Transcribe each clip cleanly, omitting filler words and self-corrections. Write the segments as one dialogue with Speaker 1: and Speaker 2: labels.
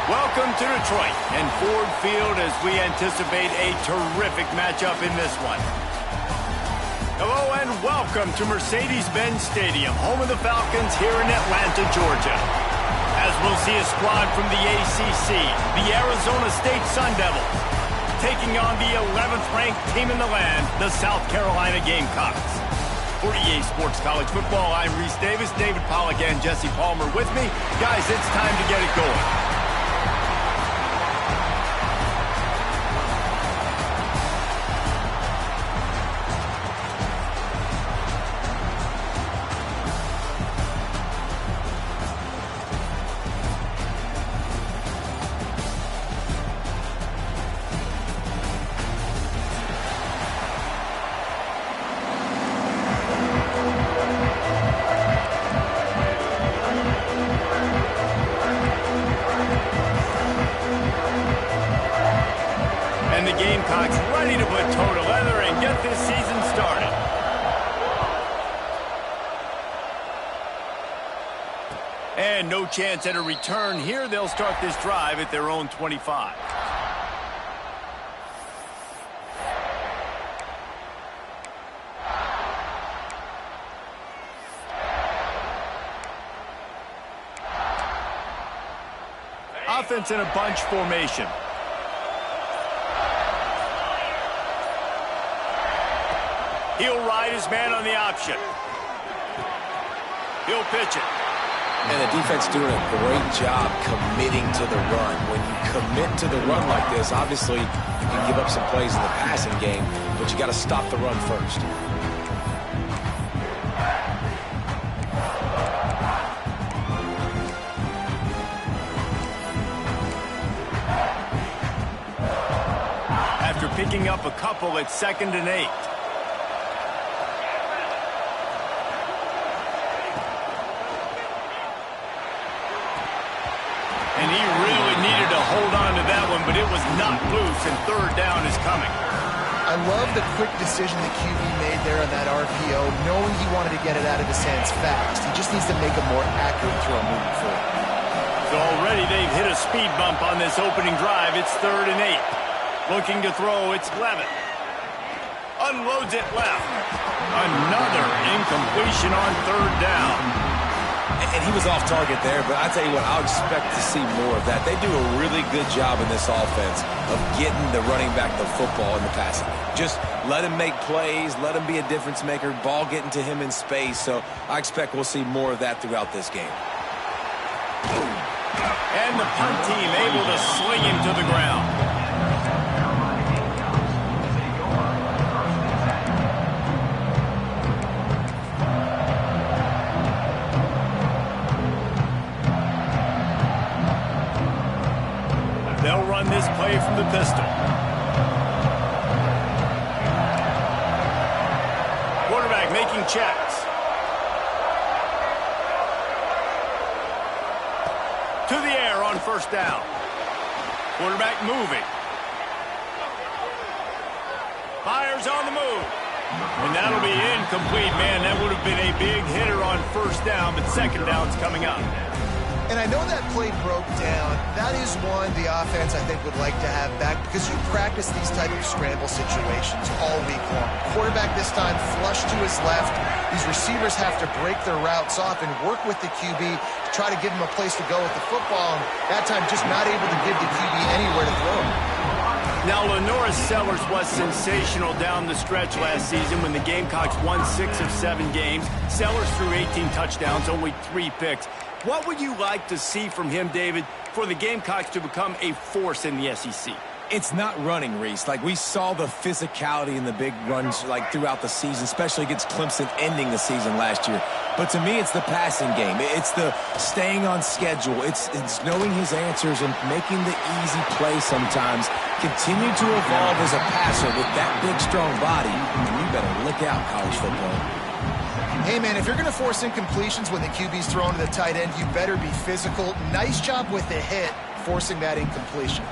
Speaker 1: Welcome to Detroit and Ford Field as we anticipate a terrific matchup in this one. Hello and welcome to Mercedes-Benz Stadium, home of the Falcons here in Atlanta, Georgia. As we'll see a squad from the ACC, the Arizona State Sun Devils, taking on the 11th ranked team in the land, the South Carolina Gamecocks. For EA Sports College Football, I'm Reese Davis, David Pollack, and Jesse Palmer with me. Guys, it's time to get it going. And the Gamecocks ready to put toe to leather and get this season started. And no chance at a return here. They'll start this drive at their own 25. Offense in a bunch formation. He'll ride his man on the option. He'll pitch it.
Speaker 2: And the defense doing a great job committing to the run. When you commit to the run like this, obviously you can give up some plays in the passing game, but you got to stop the run first.
Speaker 1: After picking up a couple at 2nd and 8. And he really needed to hold on to that one, but it was not loose, and 3rd down is coming.
Speaker 3: I love the quick decision the QB made there on that RPO, knowing he wanted to get it out of his hands fast. He just needs to make a more accurate throw moving forward.
Speaker 1: So already they've hit a speed bump on this opening drive. It's 3rd and 8. Looking to throw, it's Levin. Unloads it left. Another incompletion on 3rd down.
Speaker 2: And he was off target there, but I tell you what, I'll expect to see more of that. They do a really good job in this offense of getting the running back the football in the passing game. Just let him make plays, let him be a difference maker, ball getting to him in space. So I expect we'll see more of that throughout this game.
Speaker 1: And the punt team able to sling him to the ground. They'll run this play from the pistol. Quarterback making checks. To the air on 1st down. Quarterback moving. Fires on the move. And that'll be incomplete, man. That would have been a big hitter on 1st down, but 2nd down's coming up.
Speaker 3: And I know that play broke down. That is one the offense, I think, would like to have back because you practice these type of scramble situations all week long. Quarterback this time flush to his left. These receivers have to break their routes off and work with the QB to try to give him a place to go with the football. And that time just not able to give the QB anywhere to throw.
Speaker 1: Now, LaNorris Sellers was sensational down the stretch last season when the Gamecocks won 6 of 7 games. Sellers threw 18 touchdowns, only 3 picks. What would you like to see from him, David, for the Gamecocks to become a force in the SEC?
Speaker 2: It's not running, Reese. Like, we saw the physicality in the big runs, like, throughout the season, especially against Clemson ending the season last year. But to me, it's the passing game. It's the staying on schedule. It's knowing his answers and making the easy play sometimes. Continue to evolve as a passer with that big, strong body. And you better look out, college football.
Speaker 3: Hey, man, if you're going to force incompletions when the QB's thrown to the tight end, you better be physical. Nice job with the hit, forcing that incompletion.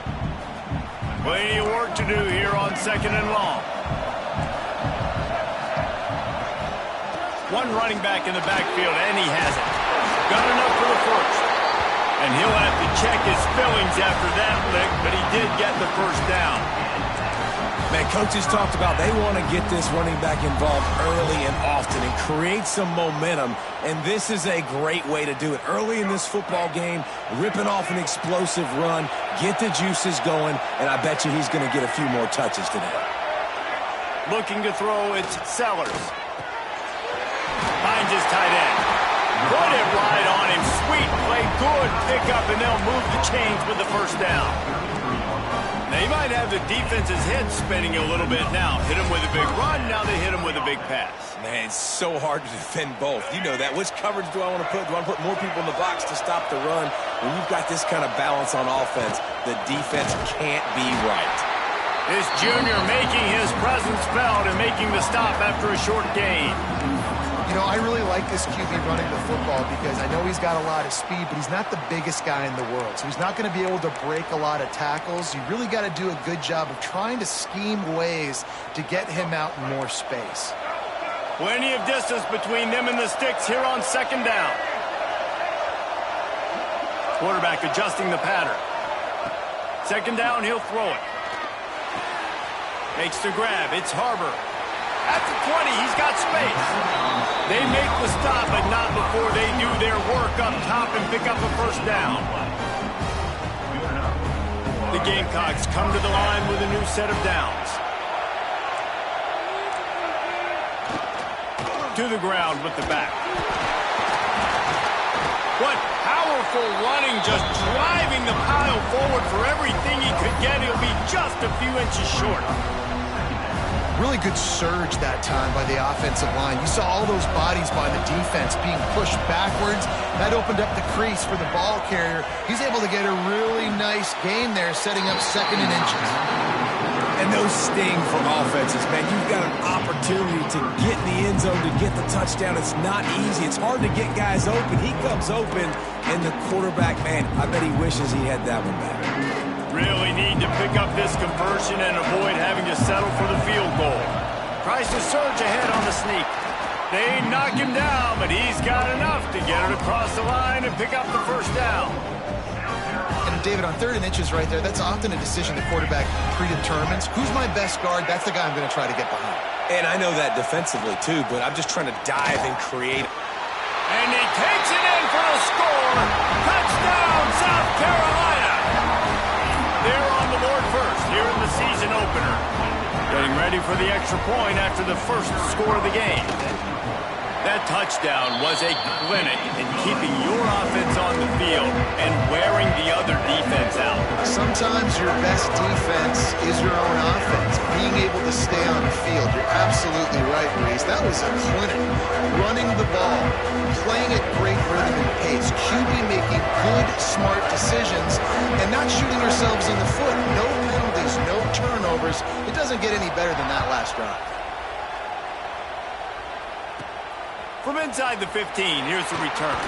Speaker 1: Plenty of work to do here on 2nd and long. One running back in the backfield, and he has it. Got enough for the first. And he'll have to check his feelings after that lick, but he did get the first down.
Speaker 2: Man, coaches talked about they want to get this running back involved early and often and create some momentum, and this is a great way to do it. Early in this football game, ripping off an explosive run, get the juices going, and I bet you he's going to get a few more touches today.
Speaker 1: Looking to throw, it's Sellers. Finds his tight end. Put it right on him. Sweet play, good pickup, and they'll move the chains with the first down. They might have the defense's head spinning a little bit now. Hit him with a big run, now they hit him with a big pass.
Speaker 2: Man, it's so hard to defend both. You know that. Which coverage do I want to put? Do I want to put more people in the box to stop the run? When you've got this kind of balance on offense, the defense can't be right.
Speaker 1: This junior making his presence felt and making the stop after a short gain.
Speaker 3: You know, I really like this QB running the football because I know he's got a lot of speed, but he's not the biggest guy in the world. So he's not going to be able to break a lot of tackles. You really got to do a good job of trying to scheme ways to get him out in more space.
Speaker 1: Plenty of distance between them and the sticks here on second down. Quarterback adjusting the pattern. Second down, he'll throw it. Makes the grab. It's Harbor. At the 20, he's got space. They make the stop, but not before they do their work up top and pick up a first down. The Gamecocks come to the line with a new set of downs. To the ground with the back. What powerful running, just driving the pile forward for everything he could get. He'll be just a few inches short.
Speaker 3: Really good surge that time by the offensive line. You saw all those bodies by the defense being pushed backwards. That opened up the crease for the ball carrier. He's able to get a really nice gain there, setting up second and inches.
Speaker 2: And those sting for offenses, man. You've got an opportunity to get in the end zone, to get the touchdown. It's not easy. It's hard to get guys open. He comes open, and the quarterback, man, I bet he wishes he had that one back.
Speaker 1: Really need to pick up this conversion and avoid having to settle for the field goal. Tries to surge ahead on the sneak. They knock him down, but he's got enough to get it across the line and pick up the first down.
Speaker 3: And David, on third and inches right there, that's often a decision the quarterback predetermines. Who's my best guard? That's the guy I'm going to try to get behind.
Speaker 2: And I know that defensively, too, but I'm just trying to dive and create.
Speaker 1: And he takes it in for the score. Touchdown, South Carolina. They're on the board first here in the season opener. Getting ready for the extra point after the first score of the game. That touchdown was a clinic in keeping your offense on the field and wearing the other defense out.
Speaker 3: Sometimes your best defense is your own offense, being able to stay on the field. You're absolutely right, Reese. That was a clinic. Running the ball, playing at great rhythm and pace, QB making good, smart decisions, and not shooting yourselves in the foot. No penalties, no turnovers. It doesn't get any better than that last drive.
Speaker 1: From inside the 15, here's the return.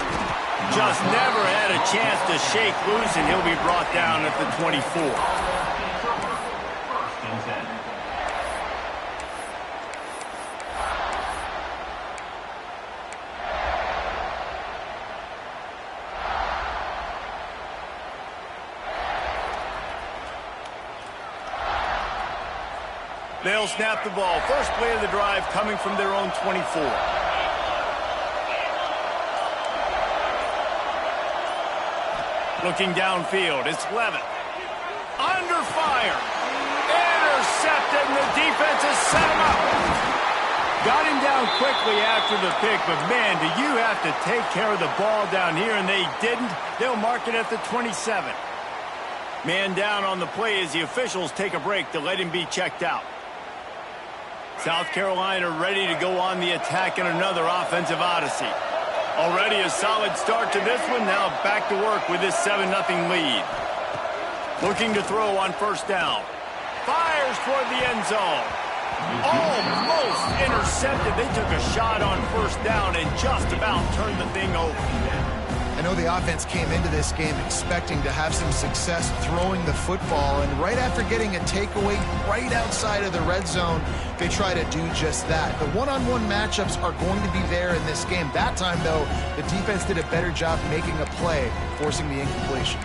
Speaker 1: Just never had a chance to shake loose, and he'll be brought down at the 24. They'll snap the ball. First play of the drive coming from their own 24. Looking downfield, it's Levitt. Under fire. Intercepted, and the defense has set him up. Got him down quickly after the pick, but man, do you have to take care of the ball down here, and they didn't. They'll mark it at the 27. Man down on the play as the officials take a break to let him be checked out. South Carolina ready to go on the attack in another offensive odyssey. Already a solid start to this one. Now back to work with this 7-0 lead. Looking to throw on first down. Fires toward the end zone. Almost intercepted. They took a shot on first down and just about turned the thing over.
Speaker 3: I know the offense came into this game expecting to have some success throwing the football, and right after getting a takeaway right outside of the red zone, they try to do just that. The one-on-one matchups are going to be there in this game. That time, though, the defense did a better job making a play, forcing the incompletion.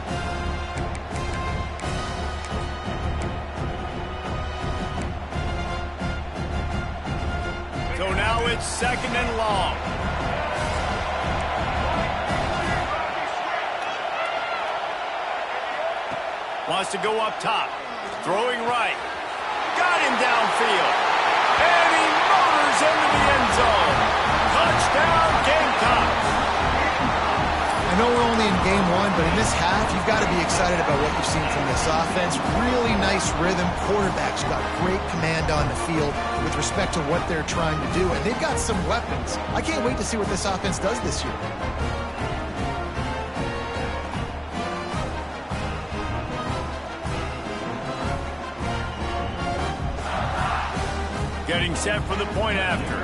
Speaker 1: So now it's 2nd and long. Wants to go up top. Throwing right. Got him downfield. And he motors into the end zone. Touchdown, Gamecocks.
Speaker 3: I know we're only in game 1, but in this half, you've got to be excited about what you've seen from this offense. Really nice rhythm. Quarterback's got great command on the field with respect to what they're trying to do, and they've got some weapons. I can't wait to see what this offense does this year.
Speaker 1: Getting set for the point after.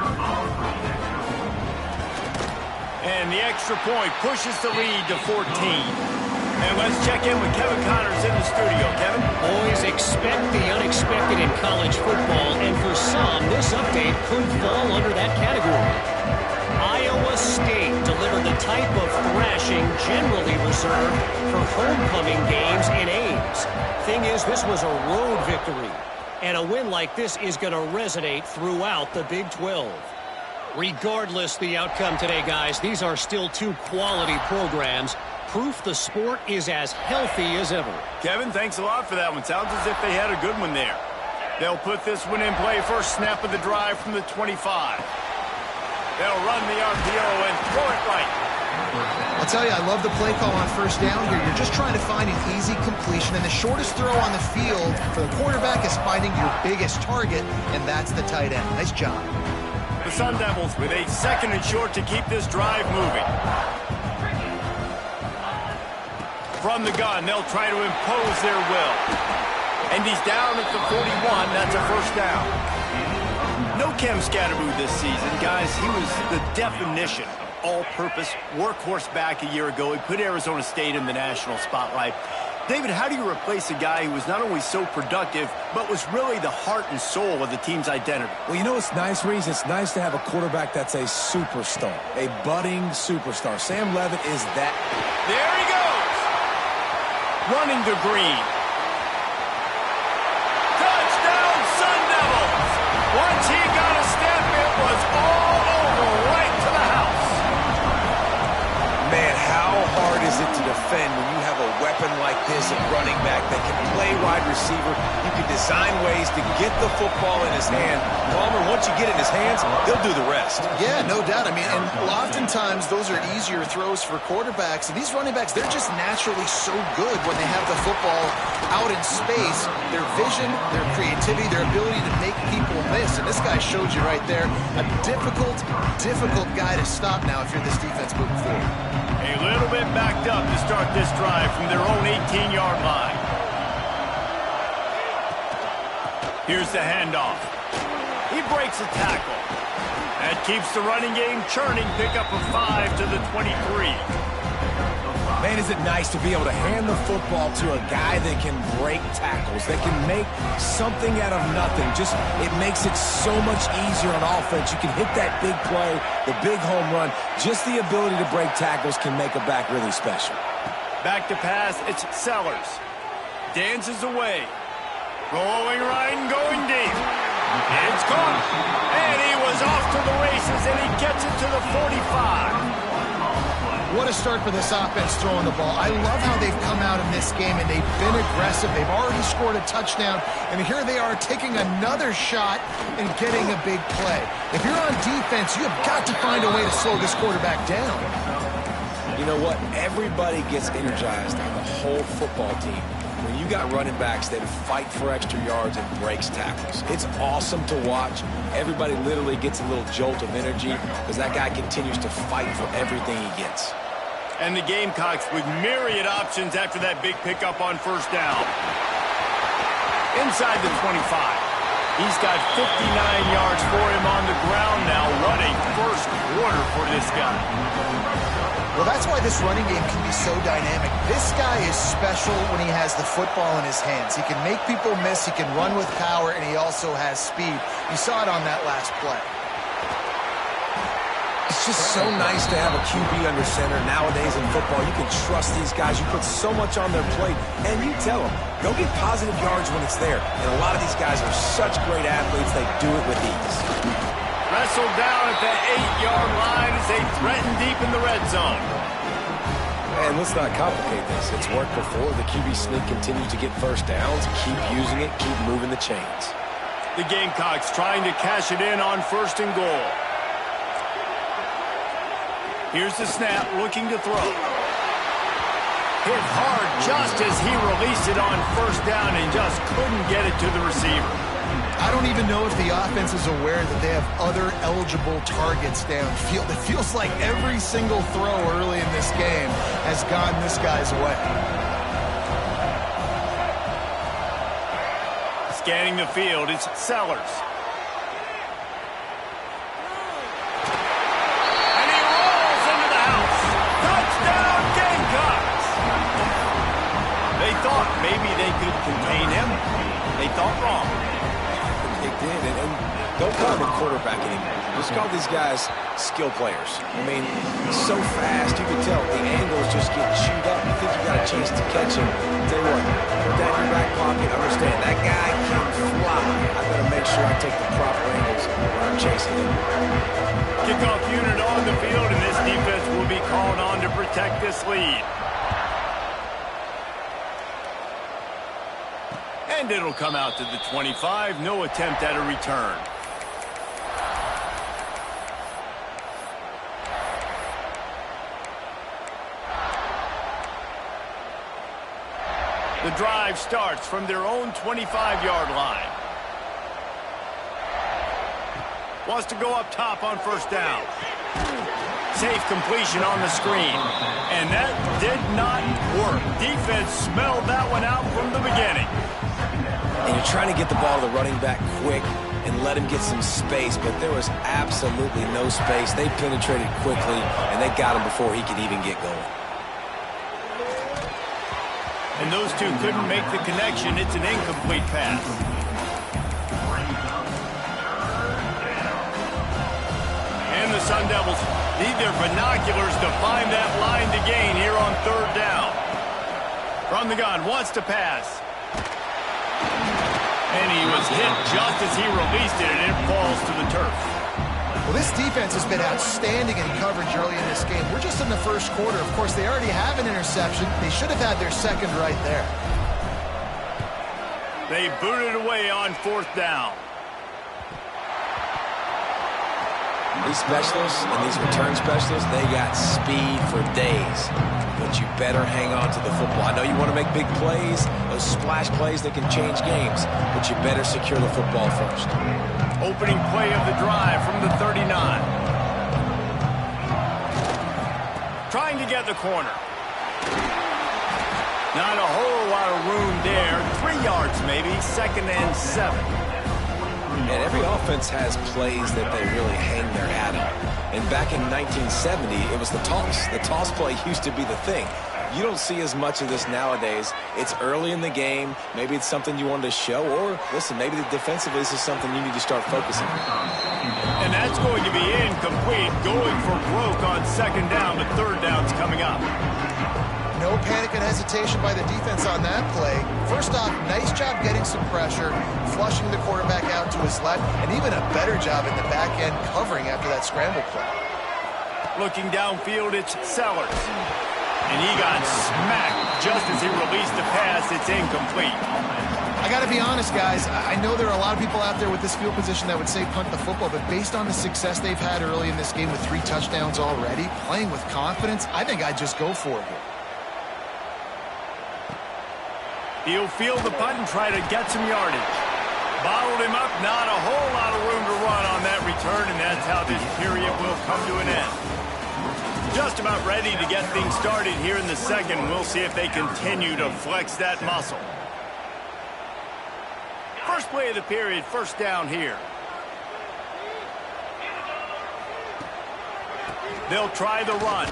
Speaker 1: And the extra point pushes the lead to 14. And let's check in with Kevin Connors in the studio. Kevin?
Speaker 4: Always expect the unexpected in college football, and for some, this update could fall under that category. Iowa State delivered the type of thrashing generally reserved for homecoming games in Ames. Thing is, this was a road victory. And a win like this is going to resonate throughout the Big 12. Regardless the outcome today, guys, these are still two quality programs. Proof the sport is as healthy as ever.
Speaker 1: Kevin, thanks a lot for that one. Sounds as if they had a good one there. They'll put this one in play first snap of the drive from the 25. They'll run the RPO and throw it right.
Speaker 3: I'll tell you, I love the play call on first down here. You're just trying to find an easy completion, and the shortest throw on the field for the quarterback is finding your biggest target, and that's the tight end. Nice job.
Speaker 1: The Sun Devils with a 2nd and short to keep this drive moving. From the gun, they'll try to impose their will. And he's down at the 41. That's a first down. No Cam Scatterboo this season, guys. He was the definition of all-purpose workhorse back a year ago. He put Arizona State in the national spotlight. David, how do you replace a guy who was not only so productive, but was really the heart and soul of the team's identity?
Speaker 2: Well, you know what's nice, Reese? It's nice to have a quarterback that's a superstar, a budding superstar. Sam Leavitt is that.
Speaker 1: There he goes. Running to Green. Touchdown, Sun Devils. Once he got a step, it was all over, right to the house.
Speaker 2: Man, how hard is it to defend when you have a weapon like this, a running back that can play wide receiver? You can design ways to get the football in his hand. Palmer, once you get it in his hands, he'll do the rest.
Speaker 3: Yeah, no doubt. I mean, and oftentimes those are easier throws for quarterbacks. And these running backs, they're just naturally so good when they have the football out in space. Their vision, their creativity, their ability to make people miss. And this guy showed you right there, a difficult guy to stop now if you're this defense moving forward.
Speaker 1: A little bit backed up to start this drive from their own 18-yard line. Here's the handoff. He breaks a tackle. That keeps the running game churning. Pick up a 5 to the 23.
Speaker 2: Man, is it nice to be able to hand the football to a guy that can break tackles, that can make something out of nothing. Just, it makes it so much easier on offense. You can hit that big play, the big home run. Just the ability to break tackles can make a back really special.
Speaker 1: Back to pass, it's Sellers. Dances away. Rolling right and going deep. It's caught. And he was off to the races, and he gets it to the 45.
Speaker 3: What a start for this offense throwing the ball. I love how they've come out in this game, and they've been aggressive. They've already scored a touchdown, and here they are taking another shot and getting a big play. If you're on defense, you have got to find a way to slow this quarterback down.
Speaker 2: You know what? Everybody gets energized on the whole football team when you got running backs that fight for extra yards and breaks tackles. It's awesome to watch. Everybody literally gets a little jolt of energy because that guy continues to fight for everything he gets.
Speaker 1: And the Gamecocks with myriad options after that big pickup on first down. Inside the 25. He's got 59 yards for him on the ground now. What a first quarter for this guy.
Speaker 3: Well, that's why this running game can be so dynamic. This guy is special when he has the football in his hands. He can make people miss, he can run with power, and he also has speed. You saw it on that last play.
Speaker 2: It's just so nice to have a QB under center. Nowadays in football, you can trust these guys. You put so much on their plate, and you tell them, go get positive yards when it's there. And a lot of these guys are such great athletes, they do it with ease.
Speaker 1: Wrestled down at the 8-yard line as they threaten deep in the red zone.
Speaker 2: And let's not complicate this. It's worked before. The QB sneak continues to get first downs. Keep using it. Keep moving the chains.
Speaker 1: The Gamecocks trying to cash it in on 1st and goal. Here's the snap, looking to throw. Hit hard just as he released it on 1st down and just couldn't get it to the receiver.
Speaker 3: I don't even know if the offense is aware that they have other eligible targets downfield. It feels like every single throw early in this game has gone this guy's way.
Speaker 1: Scanning the field, it's Sellers. And he rolls into the house. Touchdown, Gamecocks! They thought maybe they could contain him. They thought wrong.
Speaker 2: They did, and don't call them a quarterback anymore. Just call these guys skill players. I mean, so fast, you can tell the angles just get chewed up. You think you got a chance to catch him. Tell you what, put that in your back pocket. Understand, that guy can fly. I got to make sure I take the proper angles when I'm chasing him.
Speaker 1: Kickoff unit on the field, and this defense will be called on to protect this lead. And it'll come out to the 25. No attempt at a return. The drive starts from their own 25-yard line. Wants to go up top on 1st down. Safe completion on the screen. And that did not work. Defense smelled that one out from the beginning.
Speaker 2: And you're trying to get the ball to the running back quick and let him get some space, but there was absolutely no space. They penetrated quickly, and they got him before he could even get going.
Speaker 1: And those two couldn't make the connection. It's an incomplete pass. And the Sun Devils need their binoculars to find that line to gain here on 3rd down. From the gun, wants to pass. And he was hit just as he released it, and it falls to the turf.
Speaker 3: Well, this defense has been outstanding in coverage early in this game. We're just in the 1st quarter. Of course, they already have an interception. They should have had their 2nd right there.
Speaker 1: They booted away on 4th down.
Speaker 2: These specialists and these return specialists, they got speed for days. But you better hang on to the football. I know you want to make big plays, those splash plays that can change games, but you better secure the football first.
Speaker 1: Opening play of the drive from the 39. Trying to get the corner. Not a whole lot of room there. 3 yards maybe, 2nd and 7.
Speaker 2: And every offense has plays that they really hang their hat on. And back in 1970, it was the toss. The toss play used to be the thing. You don't see as much of this nowadays. It's early in the game. Maybe it's something you wanted to show. Or, listen, maybe defensively this is something you need to start focusing on.
Speaker 1: And that's going to be incomplete. Going for broke on 2nd down, but 3rd down's coming up.
Speaker 3: No panic and hesitation by the defense on that play. First off, nice job getting some pressure, flushing the quarterback out to his left, and even a better job in the back end covering after that scramble play.
Speaker 1: Looking downfield, it's Sellers. And he got smacked just as he released the pass. It's incomplete.
Speaker 3: I got to be honest, guys. I know there are a lot of people out there with this field position that would say punt the football, but based on the success they've had early in this game with 3 touchdowns already, playing with confidence, I think I'd just go for it here.
Speaker 1: He'll field the punt and try to get some yardage. Bottled him up, not a whole lot of room to run on that return, and that's how this period will come to an end. Just about ready to get things started here in the 2nd. We'll see if they continue to flex that muscle. First play of the period, 1st down here. They'll try the run.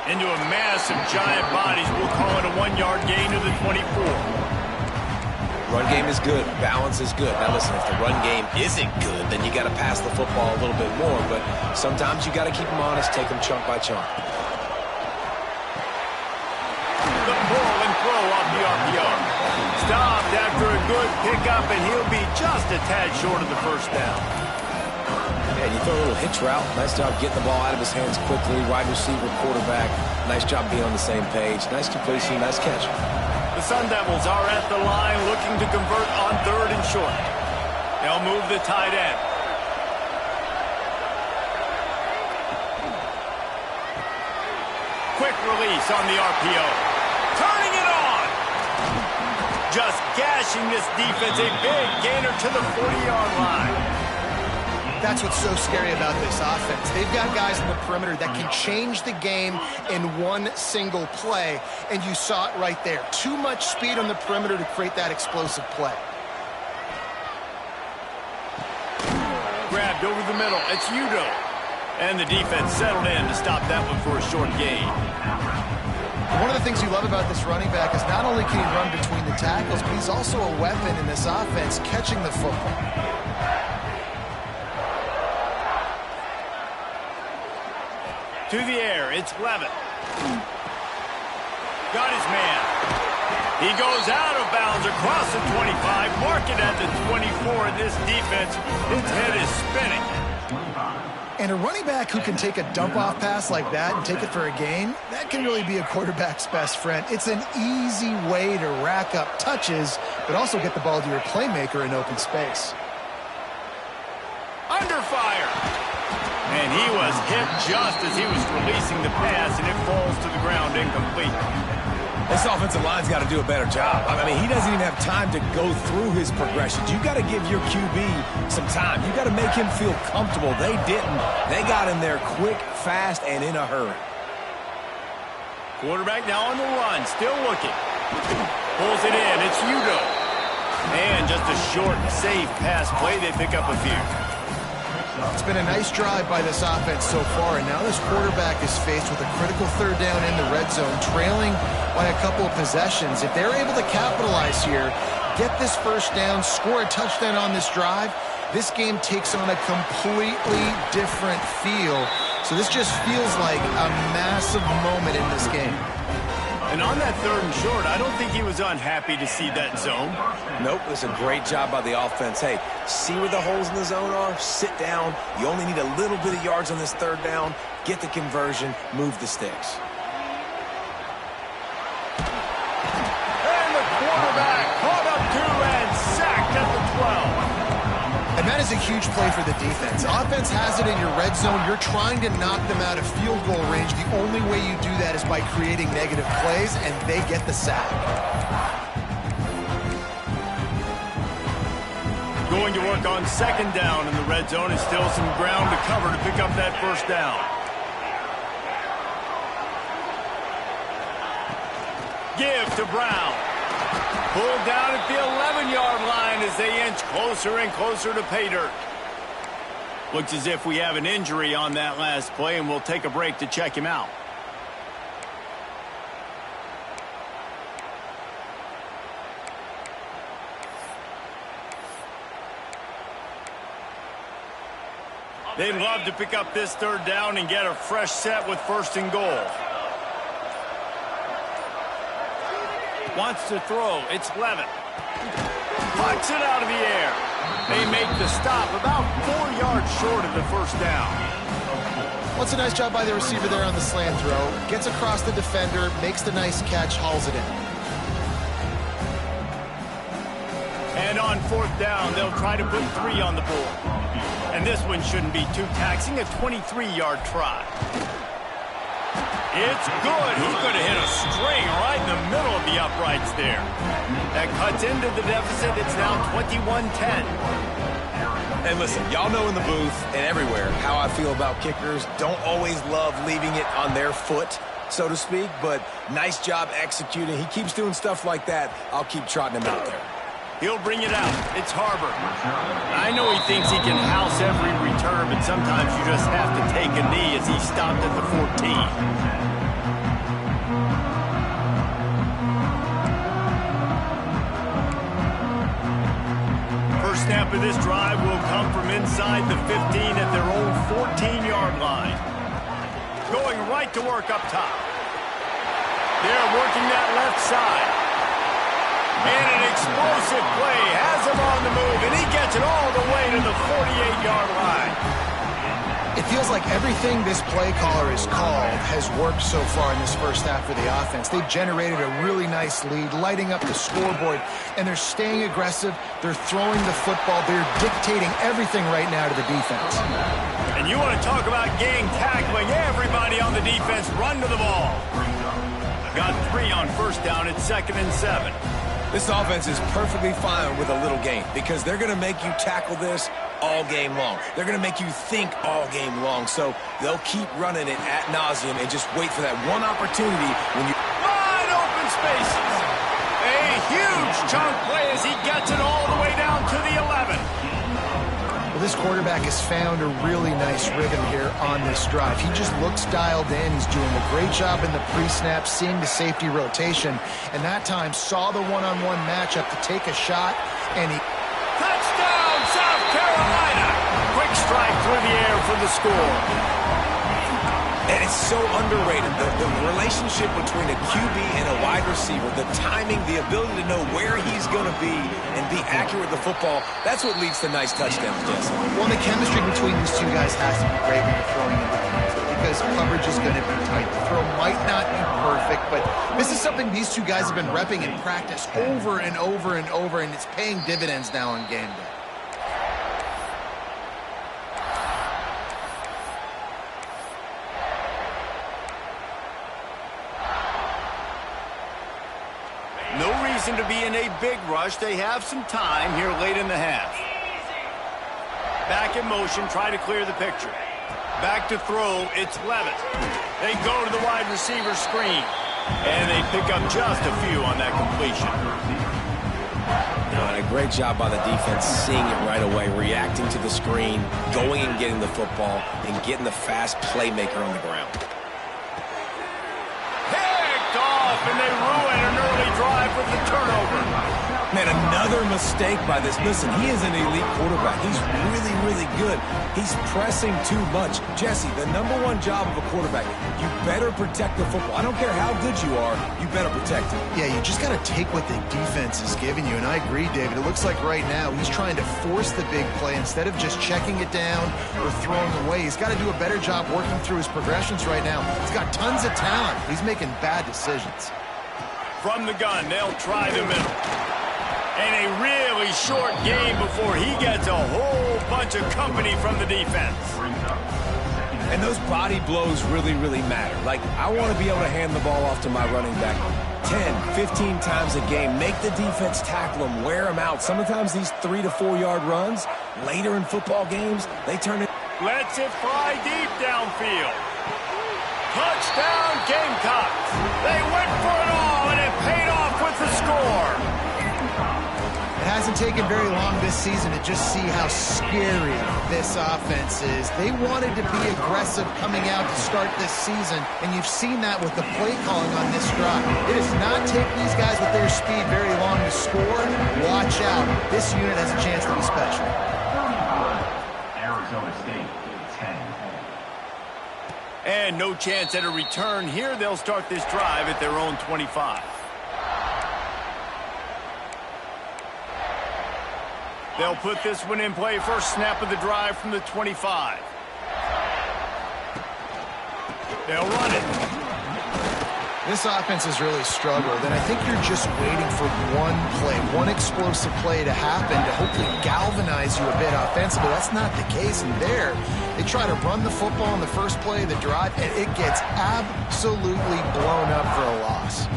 Speaker 1: Into a mass of giant bodies. We'll call it a 1-yard gain to the 24.
Speaker 2: Run game is good. Balance is good. Now listen, if the run game isn't good, then you got to pass the football a little bit more. But sometimes you got to keep them honest, take them chunk by chunk.
Speaker 1: The pull and throw off the RPO. Stopped after a good pickup, and he'll be just a tad short of the first down.
Speaker 2: Yeah, you throw a little hitch route. Nice job getting the ball out of his hands quickly. Wide receiver, quarterback. Nice job being on the same page. Nice completion, nice catch.
Speaker 1: The Sun Devils are at the line looking to convert on 3rd and short. They'll move the tight end. Quick release on the RPO. Turning it on. Just gashing this defense. A big gainer to the 40-yard line.
Speaker 3: That's what's so scary about this offense. They've got guys in the perimeter that can change the game in one single play, and you saw it right there. Too much speed on the perimeter to create that explosive play.
Speaker 1: Grabbed over the middle. It's Udo. And the defense settled in to stop that one for a short gain.
Speaker 3: One of the things you love about this running back is not only can he run between the tackles, but he's also a weapon in this offense catching the football.
Speaker 1: To the air, it's Levitt. Got his man. He goes out of bounds across the 25, mark it at the 24, and this defense, its head is spinning.
Speaker 3: And a running back who can take a dump-off pass like that and take it for a gain, that can really be a quarterback's best friend. It's an easy way to rack up touches, but also get the ball to your playmaker in open space.
Speaker 1: Under fire. And he was hit just as he was releasing the pass, and it falls to the ground incomplete.
Speaker 2: This offensive line's got to do a better job. I mean, he doesn't even have time to go through his progressions. You got to give your QB some time. You got to make him feel comfortable. They didn't. They got him there quick, fast, and in a hurry.
Speaker 1: Quarterback now on the run, still looking. Pulls it in. It's Udo. And just a short, safe pass play. They pick up a few.
Speaker 3: It's been a nice drive by this offense so far, and now this quarterback is faced with a critical 3rd down in the red zone, trailing by a couple of possessions. If they're able to capitalize here, get this first down, score a touchdown on this drive, this game takes on a completely different feel. So this just feels like a massive moment in this game.
Speaker 1: And on that 3rd and short, I don't think he was unhappy to see that zone.
Speaker 2: Nope, it was a great job by the offense. Hey, see where the holes in the zone are? Sit down. You only need a little bit of yards on this 3rd down. Get the conversion. Move the sticks.
Speaker 1: And the quarterback caught up to and sacked at the 12.
Speaker 3: And that is a huge play for the defense. Offense has it in your red zone. You're trying to knock them out of field goal range. The only way you do that is by creating negative plays, and they get the sack.
Speaker 1: Going to work on 2nd down in the red zone, and still some ground to cover to pick up that first down. Give to Brown. Pulled down at the 11-yard line as they inch closer and closer to pay dirt. Looks as if we have an injury on that last play, and we'll take a break to check him out. They'd love to pick up this 3rd down and get a fresh set with 1st and goal. Wants to throw. It's Levitt. Punts it out of the air. They make the stop about 4 yards short of the first down.
Speaker 3: Well, it's a nice job by the receiver there on the slant throw. Gets across the defender, makes the nice catch, hauls it in.
Speaker 1: And on 4th down, they'll try to put 3 on the board. And this one shouldn't be too taxing, a 23-yard try. It's good. He could have hit a string right in the middle of the uprights there. That cuts into the deficit. It's now 21-10.
Speaker 2: And listen, y'all know in the booth and everywhere how I feel about kickers. Don't always love leaving it on their foot, so to speak, but nice job executing. He keeps doing stuff like that. I'll keep trotting him out there.
Speaker 1: He'll bring it out. It's Harbor. I know he thinks he can house every return, but sometimes you just have to take a knee as he stopped at the 14. of this drive will come from inside the 15 at their own 14-yard line. Going right to work up top. They're working that left side. And an explosive play has him on the move, and he gets it all the way to the 48-yard line.
Speaker 3: It feels like everything this play caller has called has worked so far in this first half for the offense. They've generated a really nice lead, lighting up the scoreboard, and they're staying aggressive. They're throwing the football. They're dictating everything right now to the defense.
Speaker 1: And you want to talk about game tackling. Everybody on the defense run to the ball. Got 3 on first down. It's 2nd and 7.
Speaker 2: This offense is perfectly fine with a little game because they're going to make you tackle this all game long. They're going to make you think all game long. So they'll keep running it ad nauseum and just wait for that one opportunity when you...
Speaker 1: Wide open spaces. A huge chunk play as he gets it all the way down to the 11.
Speaker 3: Well, this quarterback has found a really nice rhythm here on this drive. He just looks dialed in. He's doing a great job in the pre-snap, seeing the safety rotation, and that time saw the one-on-one matchup to take a shot, and he...
Speaker 1: Touchdown, South Carolina! Quick strike through the air for the score.
Speaker 2: And it's so underrated, the relationship between a QB and a wide receiver, the timing, the ability to know where he's going to be and be accurate with the football, that's what leads to nice touchdowns, Jesse.
Speaker 3: Well, the chemistry between these two guys has to be great when you're throwing into the field because coverage is going to be tight. The throw might not be perfect, but this is something these two guys have been repping in practice over and over and over, and it's paying dividends now on game day.
Speaker 1: No reason to be in a big rush. They have some time here late in the half. Back in motion, try to clear the picture. Back to throw, it's Levis. They go to the wide receiver screen, and they pick up just a few on that completion.
Speaker 2: And a great job by the defense seeing it right away, reacting to the screen, going and getting the football, and getting the fast playmaker on the ground.
Speaker 1: Picked off, and they ruin an early drive with the turnover.
Speaker 2: Man, another mistake by this. Listen, he is an elite quarterback. He's really, really good. He's pressing too much. Jesse, the #1 job of a quarterback, you better protect the football. I don't care how good you are, you better protect it.
Speaker 3: Yeah, you just got to take what the defense is giving you, and I agree, David. It looks like right now he's trying to force the big play instead of just checking it down or throwing away. He's got to do a better job working through his progressions right now. He's got tons of talent. He's making bad decisions.
Speaker 1: From the gun, they'll try the middle. And a really short game before he gets a whole bunch of company from the defense.
Speaker 2: And those body blows really, really matter. Like, I want to be able to hand the ball off to my running back 10, 15 times a game. Make the defense tackle him, wear him out. Sometimes these 3 to 4 yard runs, later in football games, they turn it.
Speaker 1: Lets it fly deep downfield. Touchdown Gamecocks. They went for it all, and it paid off with the score.
Speaker 3: It hasn't taken very long this season to just see how scary this offense is. They wanted to be aggressive coming out to start this season, and you've seen that with the play calling on this drive. It does not take these guys with their speed very long to score. Watch out. This unit has a chance to be special.
Speaker 5: Arizona State, 10.
Speaker 1: And no chance at a return here. They'll start this drive at their own 25. They'll put this one in play. First snap of the drive from the 25. They'll run it.
Speaker 3: This offense has really struggled, and I think you're just waiting for one play, one explosive play to happen to hopefully galvanize you a bit offensively. That's not the case, and there, they try to run the football in the first play of the drive, and it gets absolutely blown up for a loss.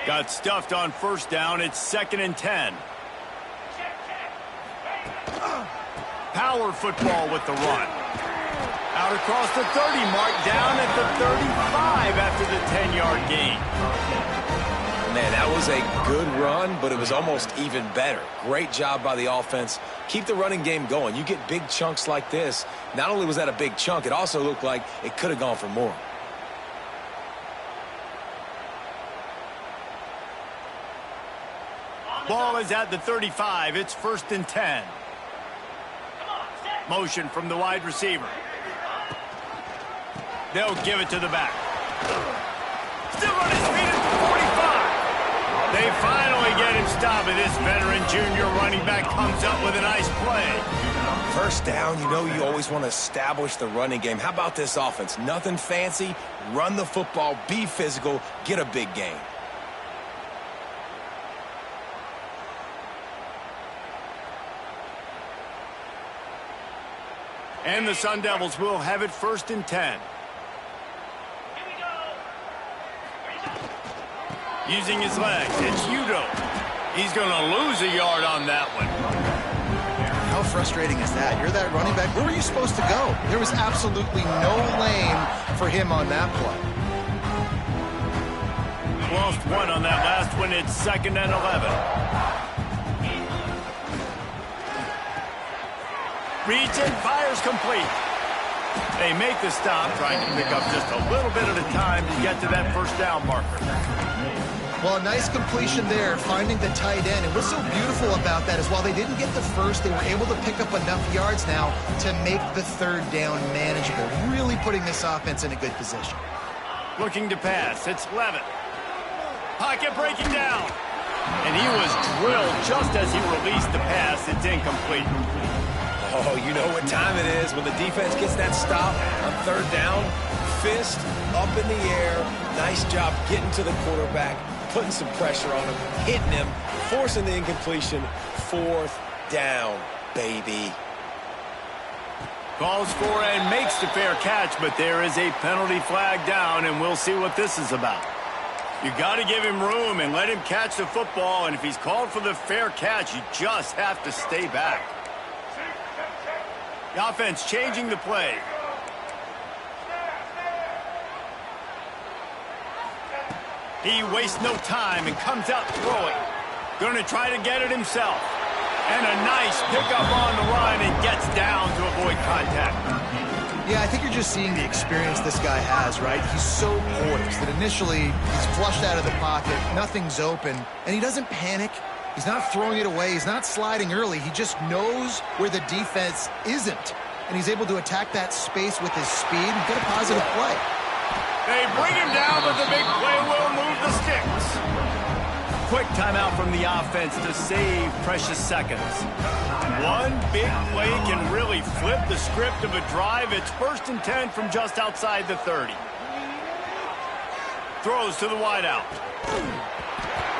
Speaker 1: Got stuffed on first down. It's 2nd and 10. Power football with the run. Out across the 30 mark, down at the 35 after the 10-yard gain.
Speaker 2: And Man, that was a good run, but it was almost even better. Great job by the offense. Keep the running game going. You get big chunks like this. Not only was that a big chunk, it also looked like it could have gone for more.
Speaker 1: Ball is at the 35. It's 1st and 10. Motion from the wide receiver. They'll give it to the back. Still on his feet at the 45. They finally get him stopped, and this veteran junior running back comes up with a nice play.
Speaker 2: First down, you know you always want to establish the running game. How about this offense? Nothing fancy. Run the football, be physical, get a big gain.
Speaker 1: And the Sun Devils will have it 1st and 10. Using his legs, it's Udo. He's going to lose a yard on that one.
Speaker 3: How frustrating is that? You're that running back. Where were you supposed to go? There was absolutely no lane for him on that play.
Speaker 1: Lost one on that last one. It's 2nd and 11. Reads and fires complete. They make the stop, trying to pick up just a little bit at a time to get to that 1st down marker.
Speaker 3: Well, a nice completion there, finding the tight end. And what's so beautiful about that is while they didn't get the first, they were able to pick up enough yards now to make the 3rd down manageable, really putting this offense in a good position.
Speaker 1: Looking to pass. It's Levitt. Pocket breaking down. And he was drilled just as he released the pass. It's incomplete.
Speaker 2: Oh, you know what time it is when the defense gets that stop on 3rd down. Fist up in the air. Nice job getting to the quarterback, putting some pressure on him, hitting him, forcing the incompletion. 4th down, baby.
Speaker 1: Calls for and makes the fair catch, but there is a penalty flag down, and we'll see what this is about. You got to give him room and let him catch the football, and if he's called for the fair catch, you just have to stay back. The offense changing the play. He wastes no time and comes out throwing. Going to try to get it himself. And a nice pickup on the run and gets down to avoid contact.
Speaker 3: Yeah, I think you're just seeing the experience this guy has, right? He's so poised that initially he's flushed out of the pocket, nothing's open, and he doesn't panic. He's not throwing it away. He's not sliding early. He just knows where the defense isn't, and he's able to attack that space with his speed and get a positive play.
Speaker 1: They bring him down, but the big play will move the sticks. Quick timeout from the offense to save precious seconds. One big play can really flip the script of a drive. It's 1st and 10 from just outside the 30. Throws to the wideout.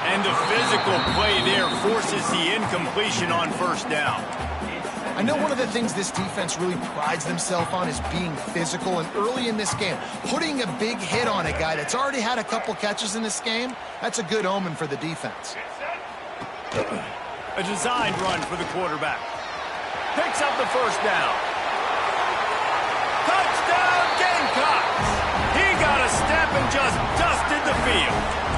Speaker 1: And the physical play there forces the incompletion on 1st down.
Speaker 3: I know one of the things this defense really prides themselves on is being physical, and early in this game, putting a big hit on a guy that's already had a couple catches in this game, that's a good omen for the defense.
Speaker 1: A designed run for the quarterback. Picks up the 1st down. Touchdown Gamecocks! He got a step and just dusted the field.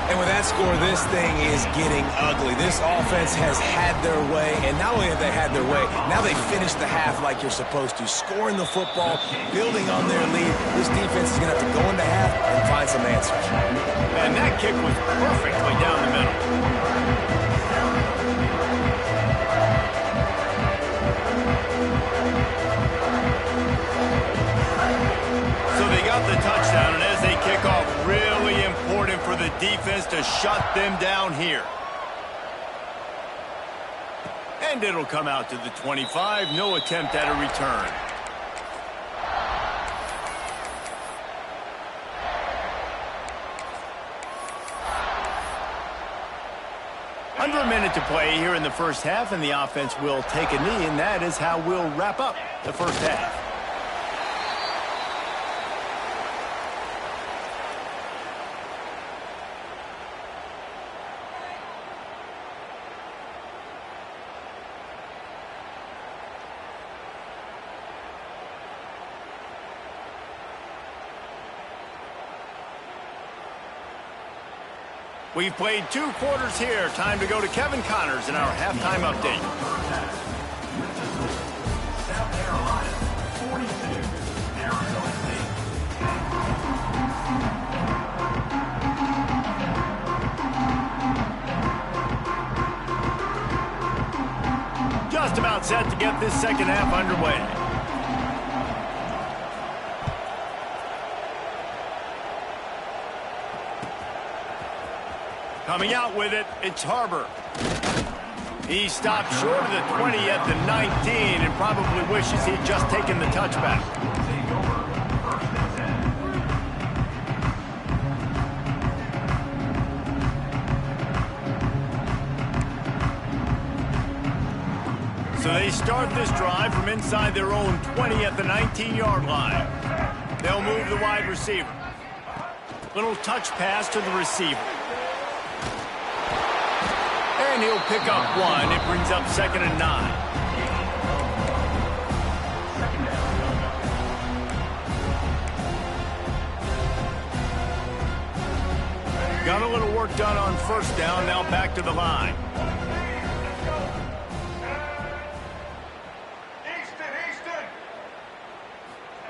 Speaker 2: And with that score, this thing is getting ugly. This offense has had their way, and not only have they had their way, now they finished the half like you're supposed to, scoring the football, building on their lead. This defense is going to have to go into half and find some answers.
Speaker 1: And that kick was perfectly down the middle. So they got the touchdown, and as they kick off, really important for the defense to shut them down here. And it'll come out to the 25. No attempt at a return. Under a minute to play here in the 1st half, and the offense will take a knee, and that is how we'll wrap up the 1st half. We've played 2 quarters here. Time to go to Kevin Connors in our halftime update. Just about set to get this second half underway. Coming out with it, it's Harbor. He stopped short of the 20 at the 19 and probably wishes he'd just taken the touchback. So they start this drive from inside their own 20 at the 19-yard line. They'll move the wide receiver. Little touch pass to the receiver. And he'll pick up 1. It brings up 2nd and 9. Got a little work done on first down. Now back to the line.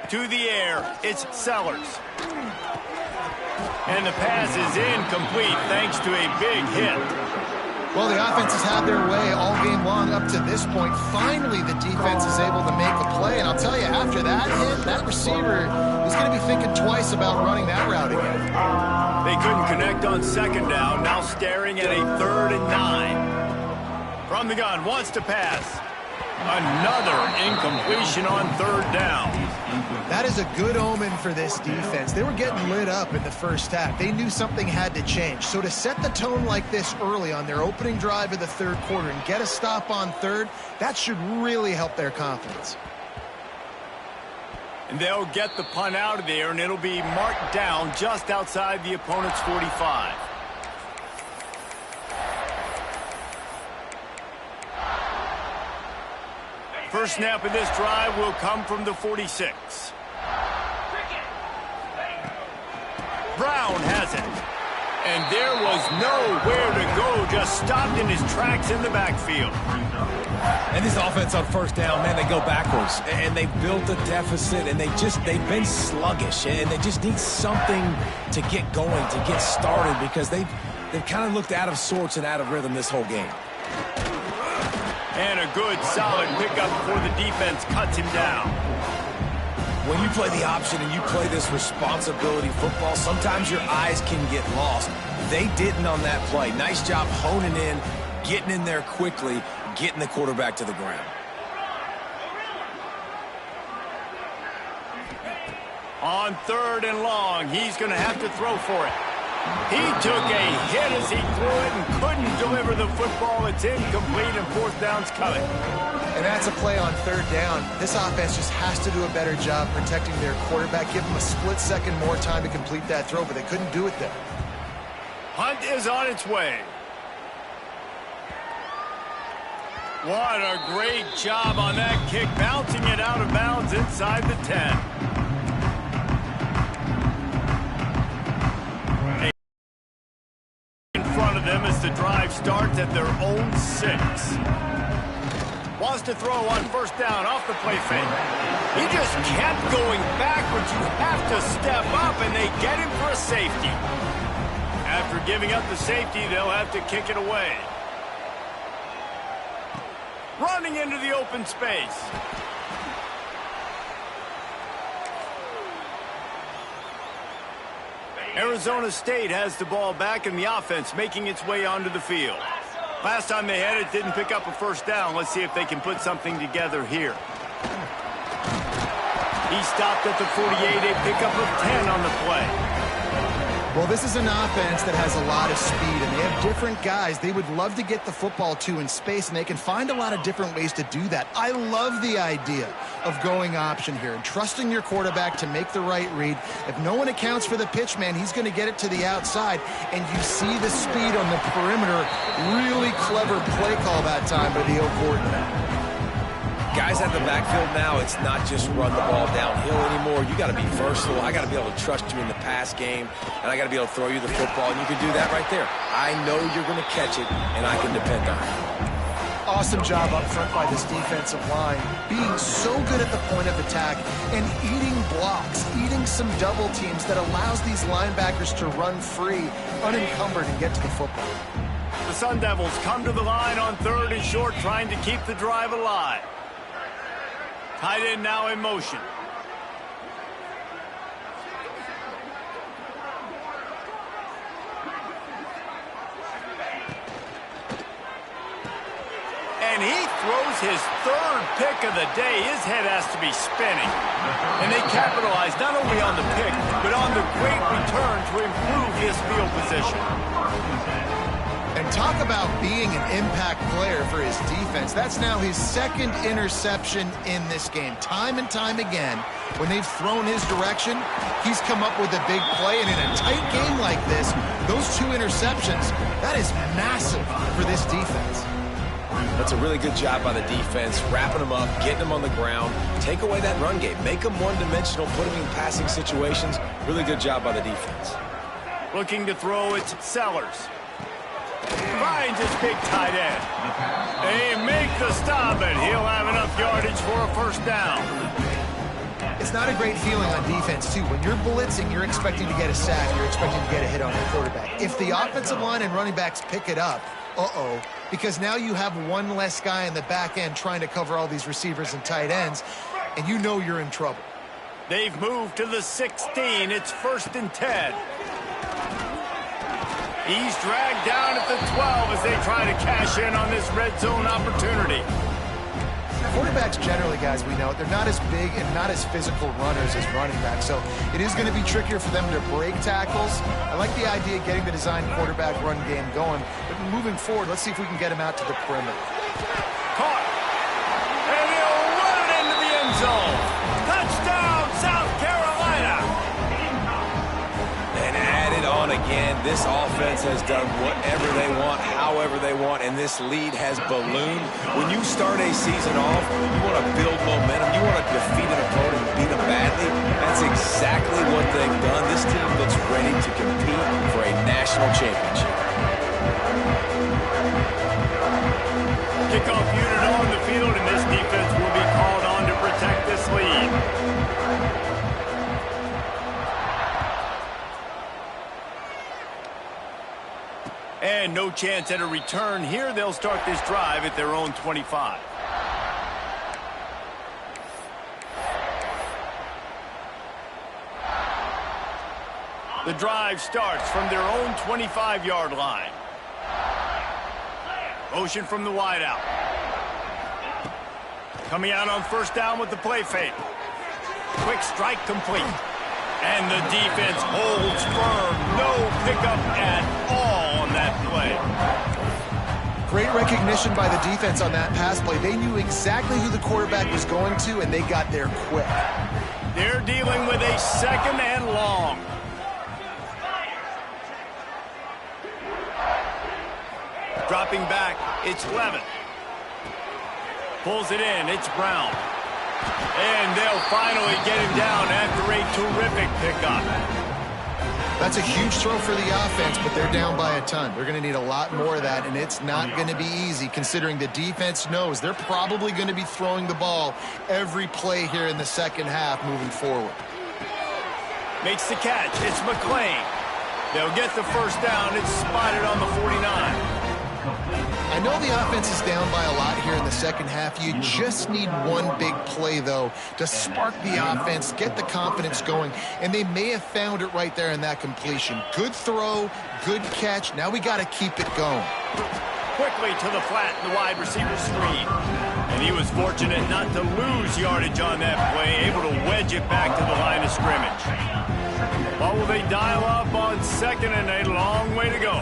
Speaker 1: To the air, it's Sellers. And the pass is incomplete thanks to a big hit.
Speaker 3: Well, the offense has had their way all game long up to this point. Finally, the defense is able to make a play. And I'll tell you, after that hit, that receiver is going to be thinking twice about running that route again.
Speaker 1: They couldn't connect on second down. Now staring at a 3rd and 9. From the gun, wants to pass. Another incompletion on 3rd down.
Speaker 3: That is a good omen for this defense. They were getting lit up in the first half. They knew something had to change. So to set the tone like this early on their opening drive of the 3rd quarter and get a stop on 3rd, that should really help their confidence.
Speaker 1: And they'll get the punt out of there, and it'll be marked down just outside the opponent's 45. First snap of this drive will come from the 46. Brown has it. And there was nowhere to go, just stopped in his tracks in the backfield.
Speaker 2: And this offense on first down, man, they go backwards. And they've built a deficit, and they've been sluggish. And they just need something to get going, to get started, because they've kind of looked out of sorts and out of rhythm this whole game.
Speaker 1: And a good, solid pickup before the defense cuts him down.
Speaker 2: When you play the option and you play this responsibility football, sometimes your eyes can get lost. They didn't on that play. Nice job honing in, getting in there quickly, getting the quarterback to the ground.
Speaker 1: On 3rd and long, he's going to have to throw for it. He took a hit as he threw it and couldn't deliver the football. It's incomplete, and 4th down's coming.
Speaker 3: And that's a play on 3rd down. This offense just has to do a better job protecting their quarterback. Give them a split second more time to complete that throw, but they couldn't do it there.
Speaker 1: Hunt is on its way. What a great job on that kick, bouncing it out of bounds inside the 10. Them as the drive starts at their own 6. Wants to throw on first down off the play fake. He just kept going backwards. You have to step up, and they get him for a safety. After giving up the safety, they'll have to kick it away. Running into the open space. Arizona State has the ball back, and the offense making its way onto the field. Last time they had it, didn't pick up a first down. Let's see if they can put something together here. He stopped at the 48, a pickup of 10 on the play.
Speaker 3: Well, this is an offense that has a lot of speed, and they have different guys they would love to get the football to in space, and they can find a lot of different ways to do that. I love the idea of going option here and trusting your quarterback to make the right read. If no one accounts for the pitch, man, he's going to get it to the outside, and you see the speed on the perimeter. Really clever play call that time by the O coordinator.
Speaker 2: Guys out of the backfield now, it's not just run the ball downhill anymore. You got to be versatile. I got to be able to trust you in the pass game, and I got to be able to throw you the football, and you can do that right there. I know you're going to catch it, and I can depend on it.
Speaker 3: Awesome job up front by this defensive line, being so good at the point of attack and eating blocks, eating some double teams that allows these linebackers to run free, unencumbered, and get to the football.
Speaker 1: The Sun Devils come to the line on 3rd and short, trying to keep the drive alive. Tight end now in motion. And he throws his 3rd pick of the day. His head has to be spinning. And they capitalize not only on the pick, but on the great return to improve his field position.
Speaker 3: And talk about being an impact player for his defense. That's now his 2nd interception in this game. Time and time again, when they've thrown his direction, he's come up with a big play. And in a tight game like this, those 2 interceptions, that is massive for this defense.
Speaker 2: That's a really good job by the defense, wrapping them up, getting them on the ground, take away that run game, make them one-dimensional, put them in passing situations. Really good job by the defense.
Speaker 1: Looking to throw, it's Sellers. Finds his big tight end. They make the stop, and he'll have enough yardage for a 1st down.
Speaker 3: It's not a great feeling on defense, too. When you're blitzing, you're expecting to get a sack. You're expecting to get a hit on the quarterback. If the offensive line and running backs pick it up, because now you have one less guy in the back end trying to cover all these receivers and tight ends, and you know you're in trouble.
Speaker 1: They've moved to the 16. It's 1st and 10. He's dragged down at the 12 as they try to cash in on this red zone opportunity.
Speaker 3: Quarterbacks generally, guys, we know, they're not as big and not as physical runners as running backs, so it is going to be trickier for them to break tackles. I like the idea of getting the design quarterback run game going, but moving forward, let's see if we can get him out to the perimeter.
Speaker 1: Caught. And he'll run it into the end zone. Touchdown, South Carolina.
Speaker 2: And add it on again. This offense has done whatever they want, however they want, and this lead has ballooned. When you start a season off, you want to build momentum. You want to defeat an opponent and beat them badly. That's exactly what they've done. This team looks ready to compete for a national championship.
Speaker 1: Kickoff unit on the field, and this defense will be called on to protect this lead. And no chance at a return here. They'll start this drive at their own 25. The drive starts from their own 25-yard line. Motion from the wideout. Coming out on 1st down with the play fake. Quick strike complete. And the defense holds firm. No pickup at all on that play.
Speaker 3: Great recognition by the defense on that pass play. They knew exactly who the quarterback was going to, and they got there quick.
Speaker 1: They're dealing with a 2nd and long. Dropping back, it's Levin. Pulls it in, it's Brown. And they'll finally get him down after a terrific pickup.
Speaker 3: That's a huge throw for the offense, but they're down by a ton. They're going to need a lot more of that, and it's not going to be easy considering the defense knows they're probably going to be throwing the ball every play here in the 2nd half moving forward.
Speaker 1: Makes the catch. It's McClain. They'll get the 1st down. It's spotted on the 49.
Speaker 3: I know the offense is down by a lot here in the 2nd half. You just need one big play, though, to spark the offense, get the confidence going, and they may have found it right there in that completion. Good throw, good catch. Now we got to keep it going.
Speaker 1: Quickly to the flat, the wide receiver screen. And he was fortunate not to lose yardage on that play, able to wedge it back to the line of scrimmage. What will they dial up on 2nd and a long way to go?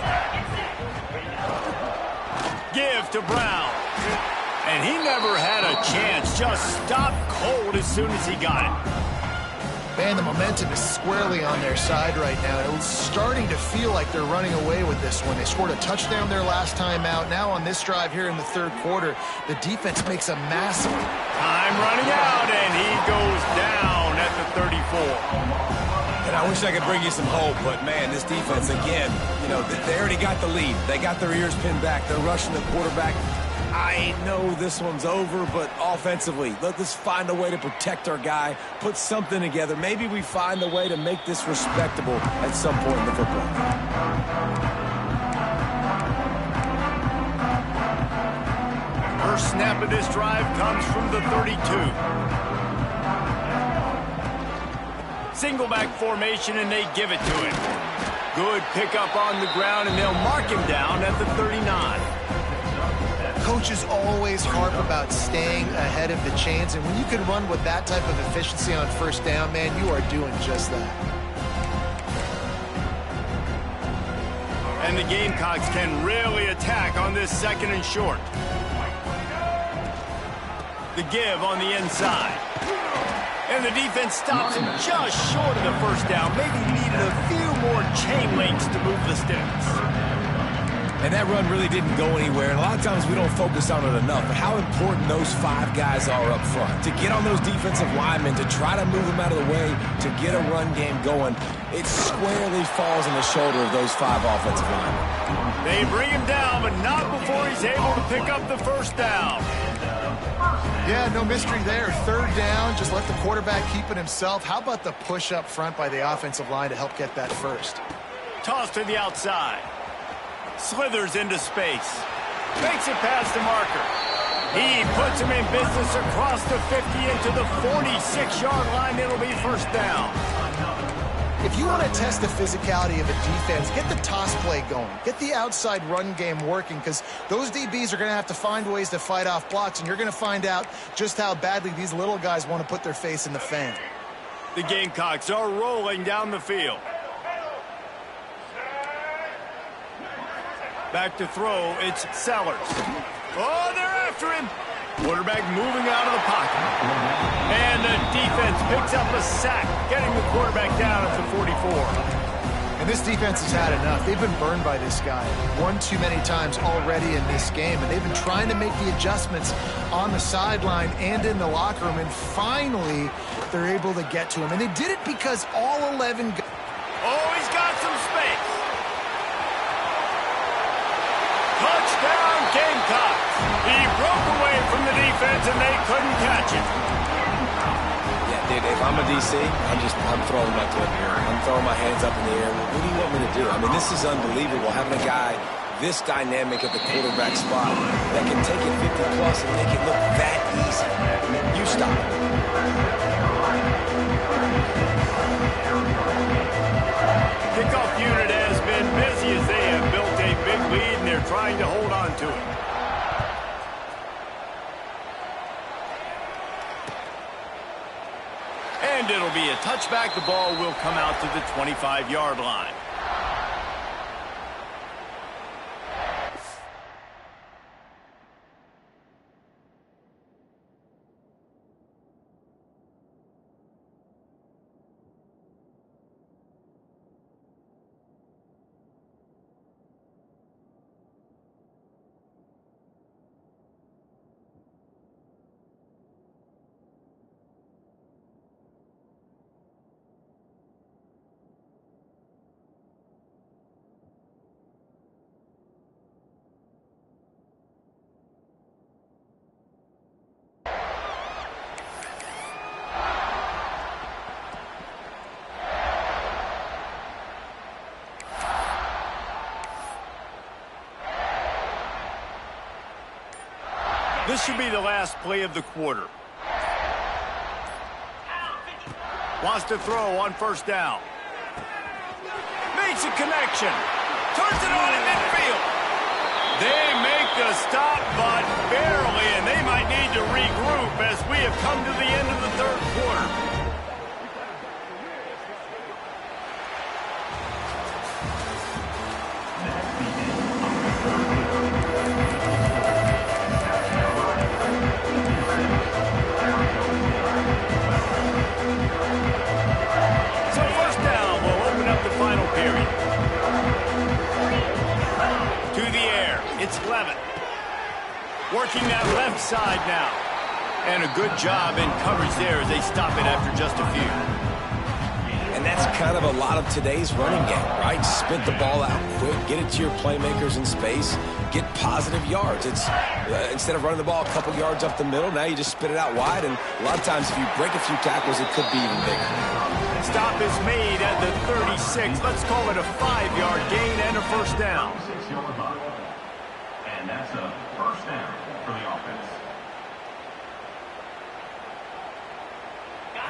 Speaker 1: Give to Brown. And he never had a chance. Just stopped cold as soon as he got it.
Speaker 3: Man, the momentum is squarely on their side right now. It's starting to feel like they're running away with this one. They scored a touchdown their last time out. Now on this drive here in the third quarter, the defense makes a massive...
Speaker 1: Time running out, and he goes down at the 34.
Speaker 2: And I wish I could bring you some hope, but, man, this defense, again, you know, they already got the lead. They got their ears pinned back. They're rushing the quarterback. I know this one's over, but offensively, let us find a way to protect our guy, put something together. Maybe we find a way to make this respectable at some point in the football.
Speaker 1: First snap of this drive comes from the 32. Single back formation, and they give it to him. Good pickup on the ground, and they'll mark him down at the 39.
Speaker 3: Coaches always harp about staying ahead of the chains, and when you can run with that type of efficiency on first down, man, you are doing just that.
Speaker 1: And the Gamecocks can really attack on this second and short. The give on the inside. And the defense stops him just short of the first down. Maybe he needed a few more chain links to move the sticks.
Speaker 2: And that run really didn't go anywhere, and a lot of times we don't focus on it enough, but how important those 5 guys are up front. To get on those defensive linemen, to try to move them out of the way, to get a run game going, it squarely falls on the shoulder of those 5 offensive linemen.
Speaker 1: They bring him down, but not before he's able to pick up the first down.
Speaker 3: Yeah, no mystery there. Third down, just let the quarterback keep it himself. How about the push up front by the offensive line to help get that first?
Speaker 1: Toss to the outside. Slithers into space. Makes it past the marker. He puts him in business across the 50 into the 46-yard line. It'll be first down.
Speaker 3: If you want to test the physicality of a defense, get the toss play going. Get the outside run game working, because those DBs are going to have to find ways to fight off blocks, and you're going to find out just how badly these little guys want to put their face in the fan.
Speaker 1: The Gamecocks are rolling down the field. Back to throw, it's Sellers. Oh, they're after him. Quarterback moving out of the pocket. And the defense picks up a sack, getting the quarterback down at the 44.
Speaker 3: And this defense has had enough. They've been burned by this guy one too many times already in this game, and they've been trying to make the adjustments on the sideline and in the locker room, and finally they're able to get to him. And they did it because all 11...
Speaker 1: Oh, he's got some space. Touchdown, Gamecocks. He broke away from the defense, and they couldn't catch him.
Speaker 2: Yeah, dude, if I'm a DC, I'm throwing my clip here. I'm throwing my hands up in the air. What do you want me to do? I mean, this is unbelievable, having a guy this dynamic at the quarterback spot that can take it 50-plus and make it look that easy. You stop it.
Speaker 1: Kickoff unit has been busy as they have built a big lead, and they're trying to hold on to it. And it'll be a touchback. The ball will come out to the 25-yard line. This should be the last play of the quarter. Wants to throw on first down. Makes a connection. Turns it on in midfield. They make the stop, but barely, and they might need to regroup as we have come to the end of the third quarter. It's Levitt. Working that left side now. And a good job in coverage there as they stop it after just a few.
Speaker 2: And that's kind of a lot of today's running game, right? Spit the ball out quick, get it to your playmakers in space, get positive yards. It's instead of running the ball a couple yards up the middle, now you just spit it out wide, and a lot of times if you break a few tackles, it could be even bigger.
Speaker 1: Stop is made at the 36. Let's call it a 5-yard gain and a first down.
Speaker 5: And that's a first down for the offense.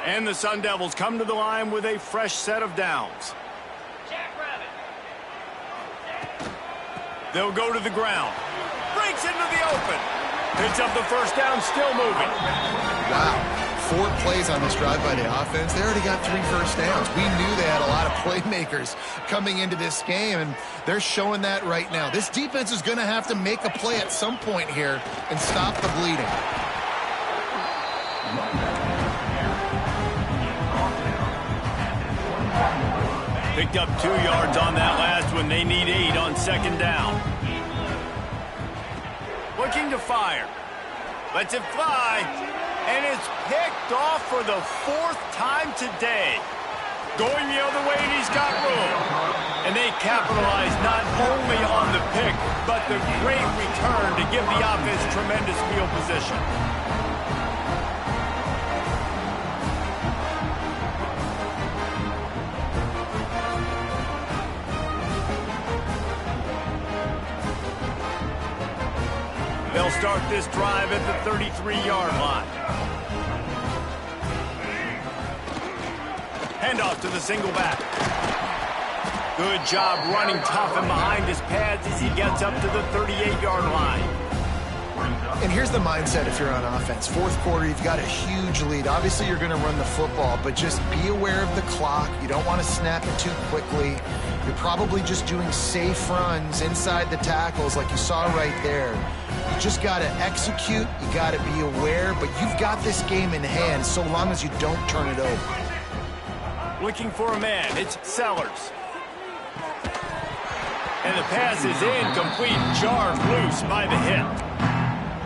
Speaker 1: And the Sun Devils come to the line with a fresh set of downs. They'll go to the ground. Breaks into the open. Picks up the first down, still moving.
Speaker 3: Wow. 4 plays on this drive by the offense. They already got 3 first downs. We knew they had a lot of playmakers coming into this game, and they're showing that right now. This defense is going to have to make a play at some point here and stop the bleeding.
Speaker 1: Picked up 2 yards on that last one. They need 8 on second down. Looking to fire. Lets it fly. And it's picked off for the 4th time today. Going the other way, and he's got room. And they capitalize not only on the pick, but the great return to give the offense tremendous field position. They'll start this drive at the 33-yard line. Handoff to the single back. Good job running tough and behind his pads as he gets up to the 38-yard line.
Speaker 3: And here's the mindset if you're on offense. 4th quarter, you've got a huge lead. Obviously, you're going to run the football, but just be aware of the clock. You don't want to snap it too quickly. You're probably just doing safe runs inside the tackles like you saw right there. You just got to execute. You got to be aware, but you've got this game in hand so long as you don't turn it over.
Speaker 1: Looking for a man. It's Sellers. And the pass is incomplete. Jarred loose by the hip.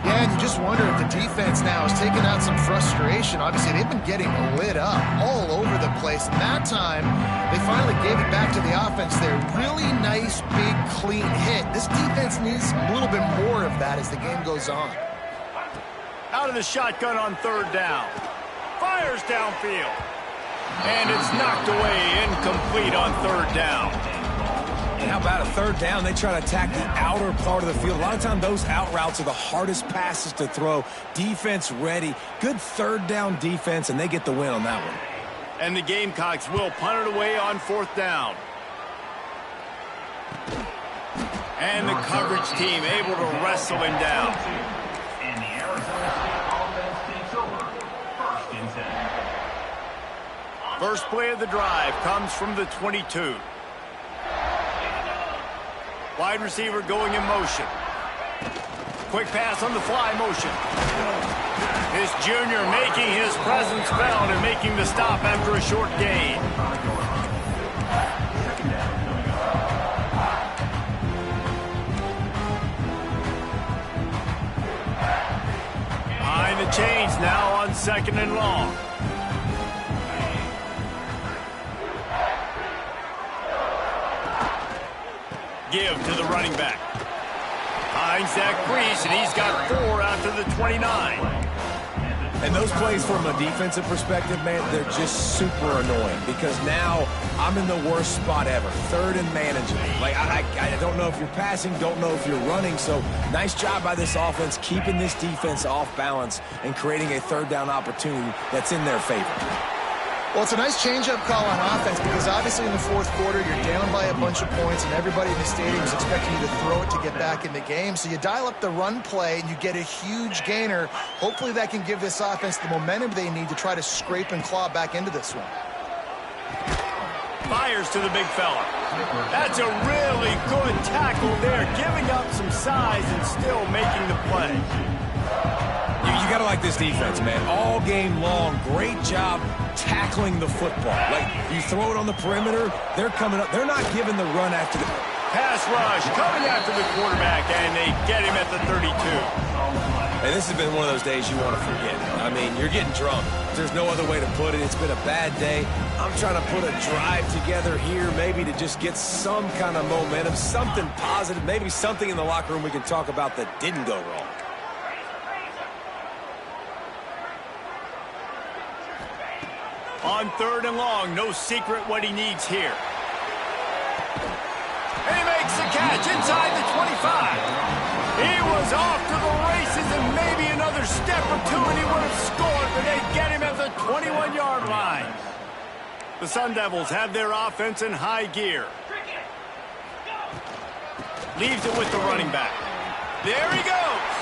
Speaker 3: Yeah, and you just wonder if the defense now is taking out some frustration. Obviously, they've been getting lit up all over the place. And that time, they finally gave it back to the offense there. Really nice, big, clean hit. This defense needs a little bit more of that as the game goes on.
Speaker 1: Out of the shotgun on 3rd down. Fires downfield. And it's knocked away, incomplete on 3rd down.
Speaker 2: And how about a 3rd down? They try to attack the outer part of the field. A lot of times those out routes are the hardest passes to throw. Defense ready. Good 3rd down defense, and they get the win on that one.
Speaker 1: And the Gamecocks will punt it away on 4th down. And the coverage team able to wrestle him down.
Speaker 5: And the Arizona offense takes over 1st and 10.
Speaker 1: First play of the drive comes from the 22. Wide receiver going in motion. Quick pass on the fly motion. This junior making his presence felt and making the stop after a short gain. Behind the chains now on 2nd and long. Give to the running back. Finds that crease, and he's got 4 out to the 29.
Speaker 2: And those plays from a defensive perspective, man, they're just super annoying because now I'm in the worst spot ever. 3rd and manageable. Like, I don't know if you're passing, don't know if you're running. So nice job by this offense keeping this defense off balance and creating a 3rd down opportunity that's in their favor.
Speaker 3: Well, it's a nice change-up call on offense because obviously in the 4th quarter, you're down by a bunch of points and everybody in the stadium is expecting you to throw it to get back in the game. So you dial up the run play and you get a huge gainer. Hopefully that can give this offense the momentum they need to try to scrape and claw back into this one.
Speaker 1: Fires to the big fella. That's a really good tackle there, giving up some size and still making the play.
Speaker 2: You got to like this defense, man. All game long, great job tackling the football. Like, you throw it on the perimeter, they're coming up. They're not giving the run after the...
Speaker 1: Pass rush coming after the quarterback, and they get him at the 32.
Speaker 2: And this has been one of those days you want to forget. I mean, you're getting drunk. There's no other way to put it. It's been a bad day. I'm trying to put a drive together here, maybe to just get some kind of momentum, something positive, maybe something in the locker room we can talk about that didn't go wrong.
Speaker 1: On 3rd and long, no secret what he needs here. And he makes the catch inside the 25. He was off to the races and maybe another step or two and he would have scored, but they get him at the 21-yard line. The Sun Devils have their offense in high gear. Leaves it with the running back. There he goes.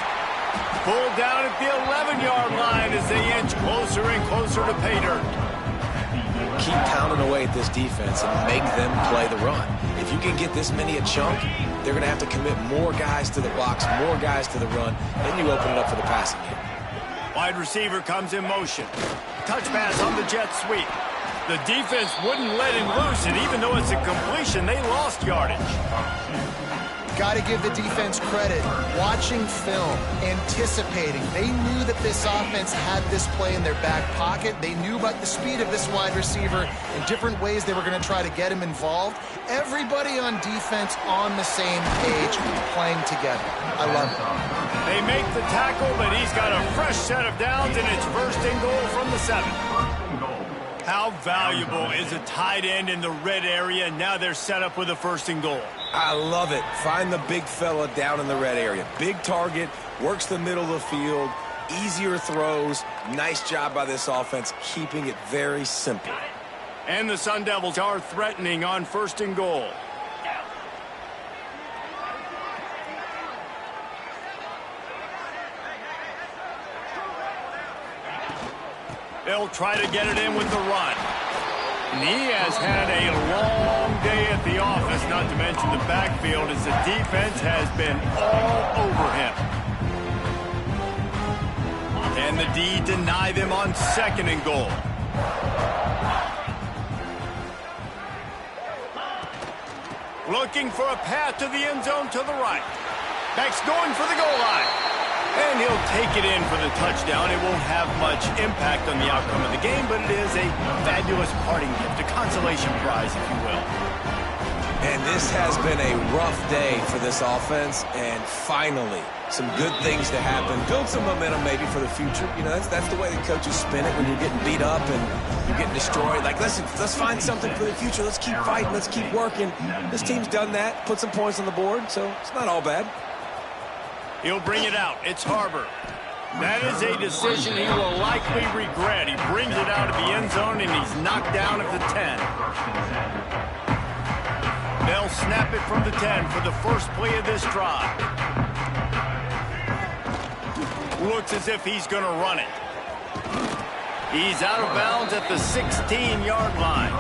Speaker 1: Pulled down at the 11-yard line as they inch closer and closer to pay dirt.
Speaker 2: Keep pounding away at this defense and make them play the run. If you can get this many a chunk, they're going to have to commit more guys to the box, more guys to the run, then you open it up for the passing game.
Speaker 1: Wide receiver comes in motion. Touch pass on the jet sweep. The defense wouldn't let him loose, and even though it's a completion, they lost yardage.
Speaker 3: Got to give the defense credit. Watching film, anticipating. They knew that this offense had this play in their back pocket. They knew about the speed of this wide receiver in different ways they were going to try to get him involved. Everybody on defense on the same page, playing together. I love it.
Speaker 1: They make the tackle, but he's got a fresh set of downs, and it's 1st and goal from the 7. How valuable is a tight end in the red area? Now they're set up with a 1st and goal.
Speaker 2: I love it. Find the big fella down in the red area. Big target, works the middle of the field, easier throws. Nice job by this offense, keeping it very simple.
Speaker 1: And the Sun Devils are threatening on 1st and goal. They'll try to get it in with the run. And he has had a long day at the office, not to mention the backfield, as the defense has been all over him. And the D deny them on 2nd and goal. Looking for a path to the end zone to the right. Beck's going for the goal line. And he'll take it in for the touchdown. It won't have much impact on the outcome of the game, but it is a fabulous parting gift, a consolation prize, if you will.
Speaker 2: And this has been a rough day for this offense, and finally, some good things to happen. Build some momentum maybe for the future. You know, that's the way the coaches spin it when you're getting beat up and you're getting destroyed. Like, listen, let's find something for the future. Let's keep fighting. Let's keep working. This team's done that, put some points on the board, so it's not all bad.
Speaker 1: He'll bring it out. It's Harbor. That is a decision he will likely regret. He brings it out of the end zone, and he's knocked down at the 10. They'll snap it from the 10 for the first play of this drive. Looks as if he's going to run it. He's out of bounds at the 16-yard line.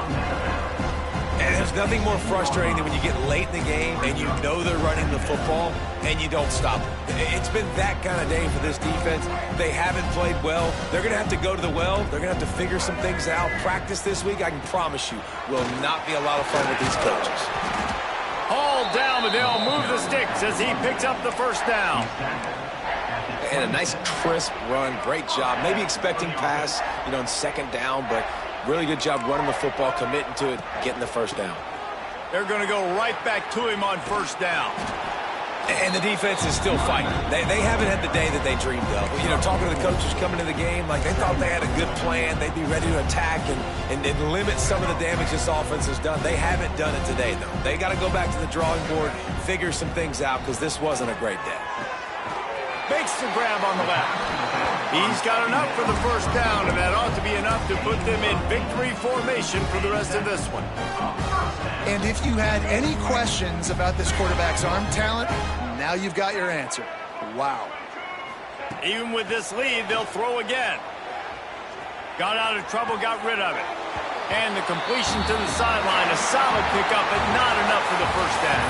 Speaker 2: And there's nothing more frustrating than when you get late in the game and you know they're running the football and you don't stop them. It's been that kind of day for this defense. They haven't played well. They're going to have to go to the well. They're going to have to figure some things out. Practice this week, I can promise you, will not be a lot of fun with these coaches.
Speaker 1: Hauled down, but they'll move the sticks as he picks up the 1st down.
Speaker 2: And a nice crisp run. Great job. Maybe expecting pass, you know, in 2nd down, but really good job running the football, committing to it, getting the 1st down.
Speaker 1: They're going to go right back to him on 1st down.
Speaker 2: And the defense is still fighting. They haven't had the day that they dreamed of. You know, talking to the coaches coming to the game, like they thought they had a good plan. They'd be ready to attack and limit some of the damage this offense has done. They haven't done it today, though. They got to go back to the drawing board, figure some things out, because this wasn't a great day.
Speaker 1: Makes the grab on the left. He's got enough for the 1st down, and that ought to be enough to put them in victory formation for the rest of this one.
Speaker 3: And if you had any questions about this quarterback's arm talent, now you've got your answer. Wow.
Speaker 1: Even with this lead, they'll throw again. Got out of trouble, got rid of it. And the completion to the sideline, a solid pickup, but not enough for the 1st down.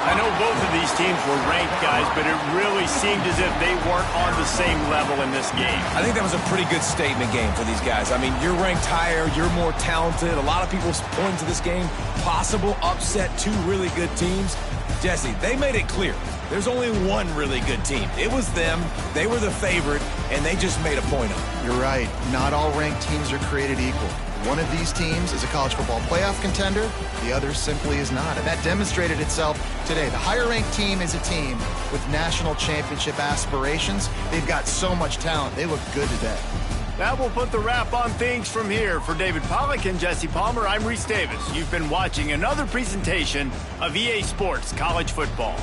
Speaker 1: I know both of these teams were ranked, guys, but it really seemed as if they weren't on the same level in this game.
Speaker 2: I think that was a pretty good statement game for these guys. I mean, you're ranked higher, you're more talented. A lot of people point to this game, possible upset, two really good teams. Jesse, they made it clear. There's only one really good team. It was them. They were the favorite, and they just made a point of it.
Speaker 3: You're right. Not all ranked teams are created equal. One of these teams is a college football playoff contender. The other simply is not. And that demonstrated itself today. The higher-ranked team is a team with national championship aspirations. They've got so much talent. They look good today.
Speaker 1: That will put the wrap on things from here. For David Pollack and Jesse Palmer, I'm Reese Davis. You've been watching another presentation of EA Sports College Football.